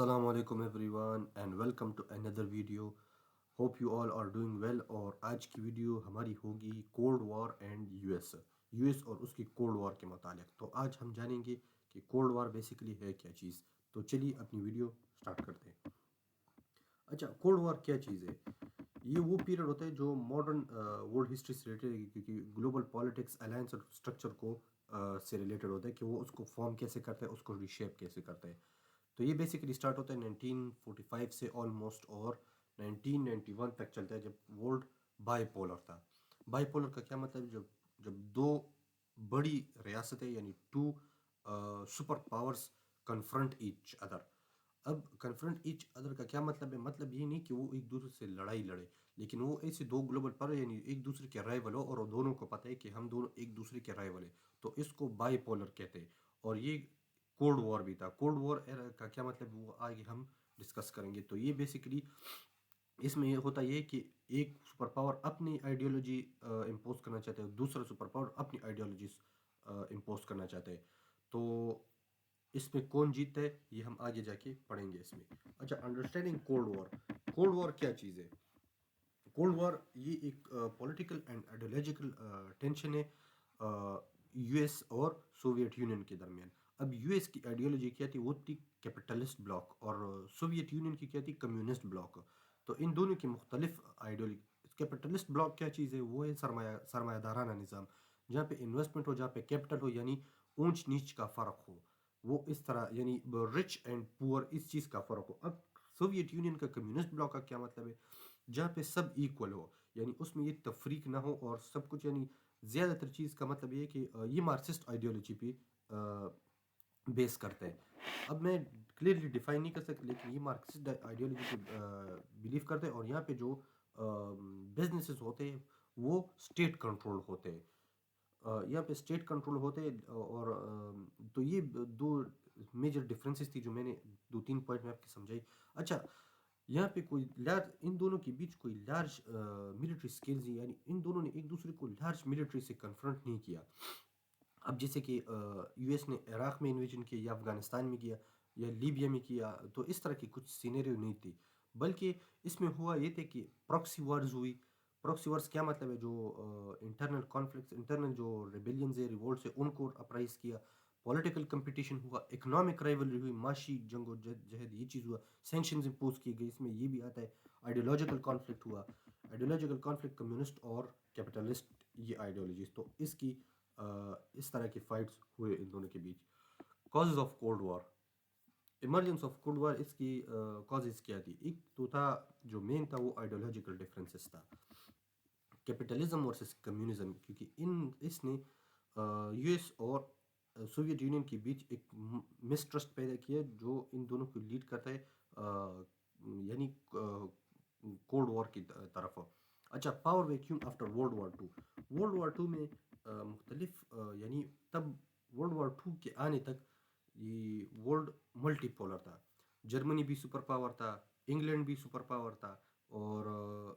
Assalamu alaikum everyone and welcome to another video. Hope you all are doing well اور آج کی video ہماری ہوگی cold war and U S اور اس کی کولڈ وار کے متعلق. تو آج ہم جانیں گے کہ کولڈ وار بیسیکلی ہے کیا چیز. تو چلیے اپنی ویڈیو سٹارٹ کرتے ہیں. اچھا, کولڈ وار کیا چیز ہے؟ یہ وہ پیریڈ ہوتا ہے جو ماڈرن ورلڈ ہسٹری سے ریلیٹڈ ہے, کیونکہ گلوبل پالیٹکس الائنس اور اسٹرکچر کو سے ریلیٹڈ ہوتا ہے کہ وہ اس کو فارم کیسے کرتا ہے, اس کو ریشیپ کیسے کرتا ہے. تو یہ بیسیکلی اسٹارٹ ہوتا ہے 1945 سے آلموسٹ اور 1991 تک چلتا ہے, جب ورلڈ بائی پولر تھا. بائی پولر کا کیا مطلب ہے؟ جب دو بڑی ریاستیں یعنی two superpowers confront each other. اب کنفرنٹ ایچ ادر کا کیا مطلب ہے؟ مطلب یہ نہیں کہ وہ ایک دوسرے سے لڑائی لڑے, لیکن وہ ایسے دو گلوبل پاور یعنی ایک دوسرے کے رائیول ہو, اور وہ دونوں کو پتہ ہے کہ ہم دونوں ایک دوسرے کے رائیول ہیں. تو اس کو بائی پولر کہتے ہیں. اور یہ کولڈ وار بھی تھا. کولڈ وار کا کیا مطلب وہ آگے ہم ڈسکس کریں گے. تو یہ بیسیکلی اس میں یہ ہوتا یہ کہ ایک سپر پاور اپنی آئیڈیالوجی امپوز کرنا چاہتے ہیں, دوسرا سپر پاور اپنی آئیڈیالوجیز امپوز کرنا چاہتے ہیں. تو اس میں کون جیتتا ہے یہ ہم آگے جا کے پڑھیں گے اس میں. اچھا, understanding cold war. Cold war کیا چیز ہے؟ کولڈ وار یہ ایک پولیٹیکل اینڈ آئیڈیالوجیکل ٹینشن ہے یو ایس اور سوویت یونین کے درمیان. اب یو ایس کی آئیڈیالوجی کیا تھی؟ وہ تھی کیپٹلسٹ بلاک, اور سوویت یونین کی کیا تھی؟ Communist block. تو ان دونوں کی مختلف آئیڈیالوجی. کیپٹلسٹ بلاک کیا چیز ہے؟ وہ ہے سرمایہ دارانہ نظام, جہاں پہ انویسٹمنٹ ہو, جہاں پہ کیپٹل ہو, یعنی اونچ نیچ کا فرق ہو. وہ اس طرح یعنی رچ اینڈ پور اس چیز کا فرق ہو. اب سوویت یونین کا کمیونسٹ بلاک کا کیا مطلب ہے؟ جہاں پہ سب ایکول ہو, یعنی اس میں یہ تفریق نہ ہو اور سب کچھ, یعنی زیادہ تر چیز کا مطلب یہ ہے کہ یہ مارکسسٹ آئیڈیالوجی پہ بیس کرتا ہے. اب میں کلیئرلی ڈیفائن نہیں کر سکتا, لیکن یہ مارکسسٹ آئیڈیالوجی پہ بلیو کرتے ہیں. اور یہاں پہ جو بزنسز ہوتے ہیں وہ اسٹیٹ کنٹرول ہوتے ہیں. یہاں پہ اسٹیٹ کنٹرول ہوتے ہیں. اور تو یہ دو میجر ڈفرینسز تھی جو میں نے 2-3 پوائنٹ میں آپ کی سمجھائی. اچھا, یہاں پہ کوئی لارج ان دونوں کے بیچ کوئی لارج ملٹری اسکلز نہیں, یعنی ان دونوں نے ایک دوسرے کو لارج ملٹری سے کنفرنٹ نہیں کیا. اب جیسے کہ یو ایس نے عراق میں انویژن کیا, یا افغانستان میں کیا, یا لیبیا میں کیا, تو اس طرح کی کچھ سینیریو نہیں تھی. بلکہ اس میں ہوا یہ تھے کہ پراکسی وارز ہوئی. پراکسی وارز کیا مطلب ہے؟ جو انٹرنل کانفلکٹس, انٹرنل جو ریبیلینز ہے, ریوولٹس ہے, ان کو اپرائز کیا. پولیٹیکل کمپٹیشن ہوا, اکنامک رائیولری ہوئی, معاشی جنگ و جہد یہ چیز ہوا, سینکشنز امپوز کیے گئے. اس میں یہ بھی آتا ہے. آئیڈیولوجیکل کانفلکٹ ہوا. آئیڈیولوجیکل کانفلکٹ کمیونسٹ اور کیپٹلسٹ یہ آئیڈیالوجیز. تو اس کی اس طرح کے فائٹس ہوئے ان دونوں کے بیچ. Causes of cold war. Emergence of cold war, اس کی کازز کیا تھی؟ ایک تو تھا جو مین تھا وہ آئیڈیولوجیکل ڈفرینسز تھا, کیپٹلزم ورسز کمیونزم. کیونکہ اس نے یو ایس اور سوویت یونین کے بیچ ایک مسٹرسٹ پیدا کیا جو ان دونوں کو لیڈ کرتا ہے یعنی کولڈ وار کی طرف. اچھا, power vacuum after world war two. World war two میں مختلف یعنی تب ورلڈ وار ٹو کے آنے تک یہ ورلڈ ملٹی پولر تھا. جرمنی بھی سپر پاور تھا, انگلینڈ بھی سپر پاور تھا, اور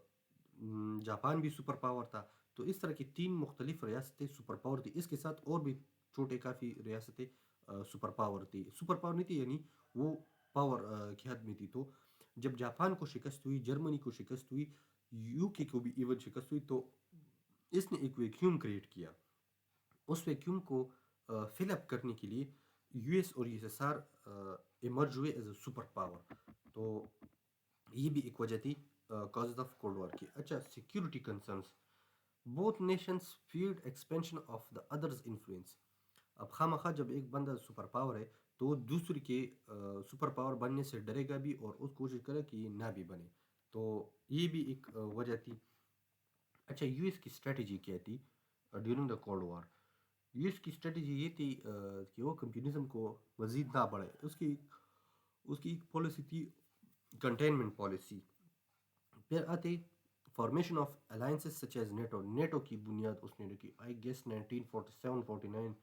جاپان بھی سپر پاور تھا. تو اس طرح کی 3 مختلف ریاستیں سپر پاور تھی. اس کے ساتھ اور بھی چھوٹے کافی ریاستیں سپر پاور تھی. سپر پاور نہیں تھی, یعنی وہ پاور کی حد میں تھی. تو جب جاپان کو شکست ہوئی, جرمنی کو شکست ہوئی, یو کے کو بھی ایون شکست ہوئی, تو اس نے ایک ویکیوم کریٹ کیا. اس ویکیوم کو فل اپ کرنے کے لیے یو ایس اور you S S are emerge ہوئے ایز اے سپر پاور. تو یہ بھی ایک وجہ تھی کازز آف کولڈ وار کی. اچھا, security concerns. Both nations feared expansion of the others influence. اب خواہ جب ایک بندہ سپر پاور ہے تو وہ دوسرے کے سپر پاور بننے سے ڈرے گا بھی, اور اس کوشش کرے کہ یہ نہ بھی بنے. تو یہ بھی ایک وجہ تھی. اچھا, یو ایس کی اسٹریٹجی کیا تھی during the cold war? U S کی اسٹریٹجی یہ تھی کہ وہ کمیونزم کو مزید نہ بڑھے. اس کی ایک پالیسی تھی کنٹینمنٹ پالیسی. پھر آتے formation of alliances such as NATO. NATO کی بنیاد اس نے رکھی آئی گیس 1947-49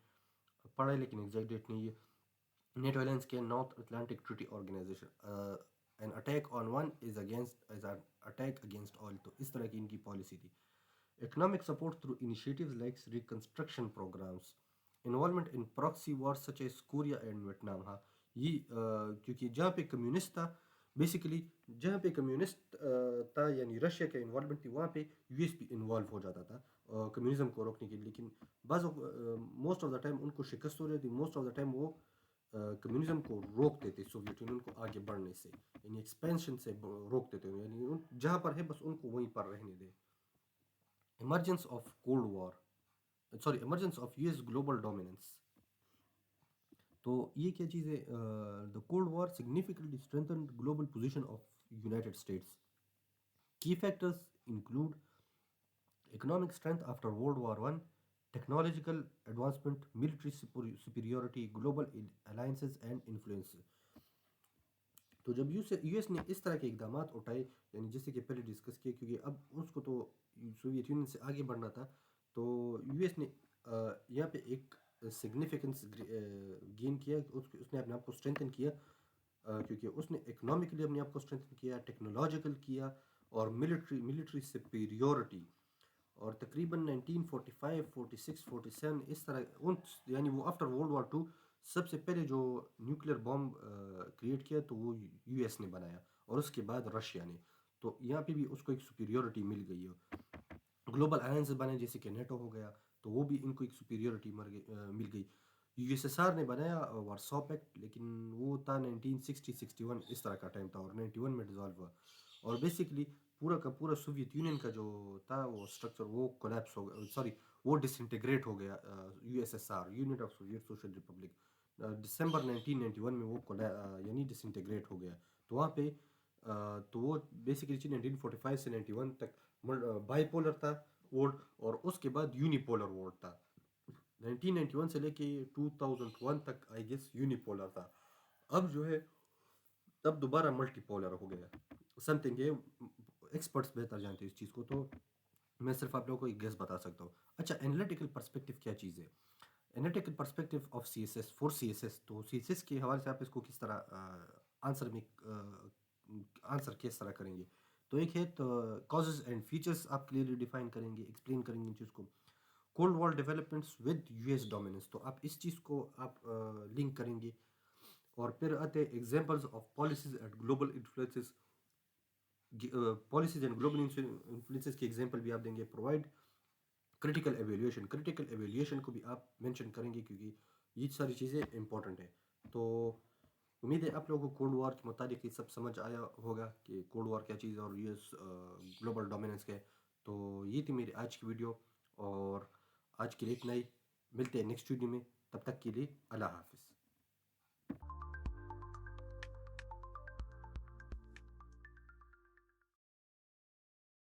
پڑھا ہے, لیکن ایگزیکٹ ڈیٹ نہیں ہے. نیٹو الائنس کے North Atlantic Treaty Organisation. an attack on one is an attack against all. تو اس طرح کی ان کی پالیسی تھی. Economic support through initiatives like reconstruction programmes. Involvement in proxy war such as Korea and Vietnam. ہاں, یہ کیونکہ جہاں پہ کمیونسٹ تھا بیسیکلی، جہاں پہ کمیونسٹ تھا یعنی رشیا کا انوالومنٹ تھی، وہاں پہ یو ایس بھی انوالو ہو جاتا تھا کمیونزم کو روکنے کے لیے. لیکن بعض موسٹ آف دا ٹائم ان کو شکست ہو رہی تھی، موسٹ آف دا ٹائم وہ کمیونزم کو روکتے تھے سوویت یونین کو آگے بڑھنے سے، یعنی ایکسپینشن سے روکتے تھے، یعنی جہاں پر ہے بس ان کو وہیں پر رہنے دے. Emergence of cold war, sorry emergence of U S global dominance. تو یہ کیا چیز ہے؟ The cold war significantly strengthened global position of United States. Key factors include economic strength after World War One, technological advancement, military superiority, global alliances and influence. تو جب U S نے اس طرح کے اقدامات اٹھائے، یعنی جیسے کہ پہلے ڈسکس کیا، کیونکہ اب اس کو تو سوویت یونین سے آگے بڑھنا تھا، تو یو ایس نے یہاں پہ ایک سگنیفیکنس گین کیا، اس نے اپنے آپ کو اسٹرینتھن کیا، کیونکہ اس نے اکنامکلی اپنے آپ کو اسٹرینتھن کیا، ٹیکنالوجیکل کیا، اور ملٹری سپیریورٹی. اور تقریباً 1945 46 47 اس طرح یعنی وہ آفٹر ورلڈ وار ٹو سب سے پہلے جو نیوکلیر بام کریٹ کیا تو وہ یو ایس نے بنایا، اور اس کے بعد رشیا نے. تو یہاں پہ بھی اس کو ایک سپیریورٹی مل گئی ہے. گلوبل الائنس بنے جیسے کہ نیٹو ہو گیا، تو وہ بھی ان کو ایک سپیریورٹی مل گئی. یو ایس ایس آر نے بنایا وارسا پیکٹ، لیکن وہ تھا 1960 61 اس طرح کا ٹائم تھا، اور 91 میں ڈیزالو ہوا. اور بیسیکلی پورا کا پورا سوویت یونین کا جو تھا وہ اسٹرکچر وہ کولیپس ہو گیا، سوری وہ ڈس انٹیگریٹ ہو گیا. U S S R, unit of Soviet social republic, دسمبر 1991 میں وہ یعنی ڈس انٹیگریٹ ہو گیا. تو وہاں پہ تو وہ بیسیکلی 1945 سے 91 تک بائی پولر تھا ورلڈ، اور اس کے بعد یونی پولر ورلڈ تھا. 1991 سے لے کے 2001 تک آئی گیس یونی پولر تھا. اب جو ہے تب دوبارہ ملٹی پولر ہو گیا سم تھنگ. یہ ایکسپرٹس بہتر جانتے ہیں اس چیز کو، تو میں صرف آپ لوگوں کو ایک گیس بتا سکتا ہوں. اچھا، انالیٹیکل پرسپیکٹیو کیا چیز ہے؟ Analytical perspective of C S S for C S S. تو سی ایس ایس کے حوالے سے آپ اس کو کس طرح آنسر کس طرح کریں گے؟ تو ایک ہے تو کازز اینڈ فیچرس آپ کلیئرلی ڈیفائن کریں گے، ایکسپلین کریں گے ان چیز کو. Cold war developments with U S dominance, تو آپ اس چیز کو آپ لنک کریں گے. اور پھر آتے ہیں examples of policies and global influences. Policies and global influences کی ایگزامپل بھی آپ دیں گے. Provide critical evaluation, critical evaluation کو بھی آپ مینشن کریں گے، کیونکہ یہ ساری چیزیں امپورٹنٹ ہیں. تو امید ہے آپ لوگوں کو کولڈ وار کے متعلق یہ سب سمجھ آیا ہوگا کہ کولڈ وار کیا چیز ہے اور یو ایس گلوبل ڈومیننس کیا ہے. تو یہ تھی میری آج کی ویڈیو، اور آج کے لیے اتنا ہی. ملتے ہیں نیکسٹ ویڈیو میں، تب تک کے لیے اللہ حافظ.